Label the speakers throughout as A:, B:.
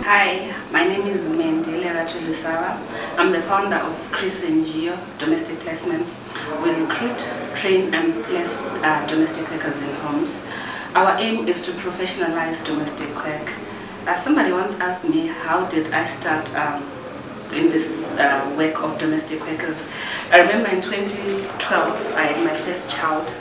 A: Hi, my name is Mendile Ratulusara. I'm the founder of Chris and Geo Domestic Placements. We recruit, train and place domestic workers in homes. Our aim is to professionalize domestic work. Somebody once asked me, how did I start in this work of domestic workers? I remember in 2012, I had my first child.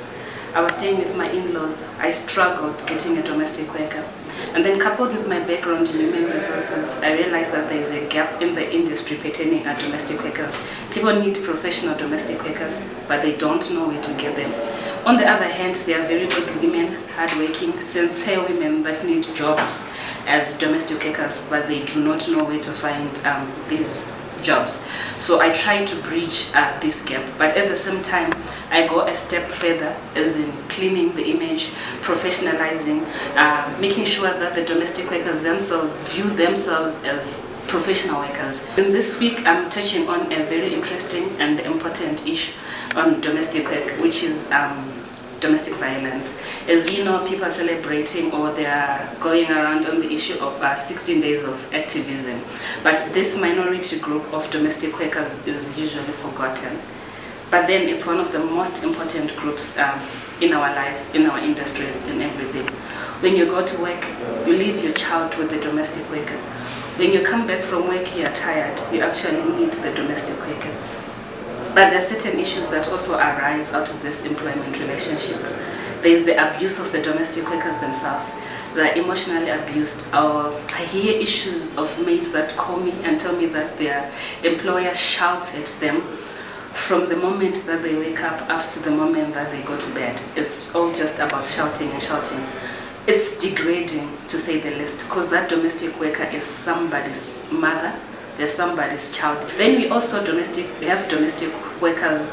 A: I was staying with my in-laws. I struggled getting a domestic worker. And then coupled with my background in human resources, I realized that there is a gap in the industry pertaining to domestic workers. People need professional domestic workers, but they don't know where to get them. On the other hand, there are very good women, hardworking, sincere women that need jobs as domestic workers, but they do not know where to find these jobs. So I try to bridge this gap, but at the same time I go a step further, as in cleaning the image, professionalizing, making sure that the domestic workers themselves view themselves as professional workers. In this week I'm touching on a very interesting and important issue on domestic work, which is domestic violence. As we know, people are celebrating or they are going around on the issue of 16 days of activism. But this minority group of domestic workers is usually forgotten. But then it's one of the most important groups in our lives, in our industries, in everything. When you go to work, you leave your child with the domestic worker. When you come back from work, you are tired, you actually need the domestic worker. But there are certain issues that also arise out of this employment relationship. There is the abuse of the domestic workers themselves. They are emotionally abused. I hear issues of mates that call me and tell me that their employer shouts at them from the moment that they wake up to the moment that they go to bed. It's all just about shouting and shouting. It's degrading, to say the least, because that domestic worker is somebody's mother, there's somebody's child. Then we also have domestic workers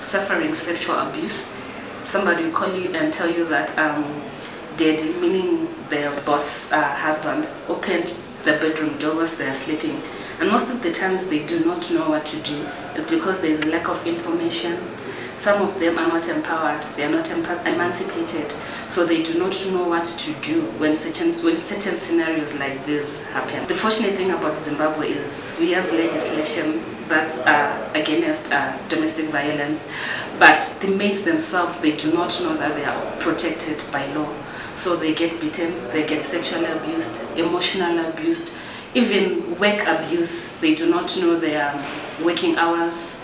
A: suffering sexual abuse. Somebody will call you and tell you that daddy, meaning their boss husband, opened the bedroom door whilst they are sleeping. And most of the times they do not know what to do. It's because there is a lack of information. Some of them are not empowered, they are not emancipated, so they do not know what to do when certain scenarios like this happen. The fortunate thing about Zimbabwe is we have legislation that's against domestic violence, but the mates themselves, they do not know that they are protected by law. So they get beaten, they get sexually abused, emotionally abused, even work abuse. They do not know their working hours.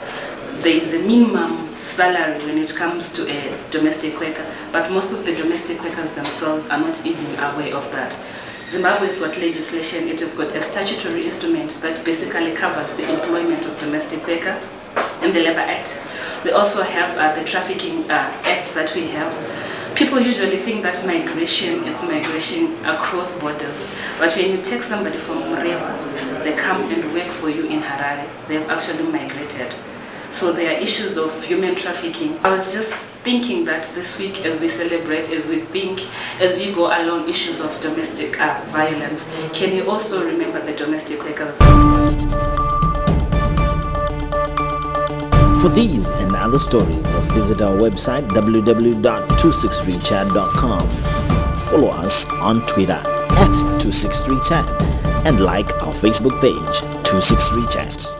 A: There is a minimum salary when it comes to a domestic worker, but most of the domestic workers themselves are not even aware of that. Zimbabwe has got legislation, it has got a statutory instrument that basically covers the employment of domestic workers in the Labour Act. We also have the trafficking acts that we have. People usually think that migration is migration across borders, but when you take somebody from Murewa, they come and work for you in Harare, they have actually migrated. So there are issues of human trafficking. I was just thinking that this week, as we celebrate, as we think, as we go along issues of domestic violence, can you also remember the domestic workers?
B: For these and other stories, visit our website www.263chat.com. Follow us on Twitter @263chat and like our Facebook page 263chat.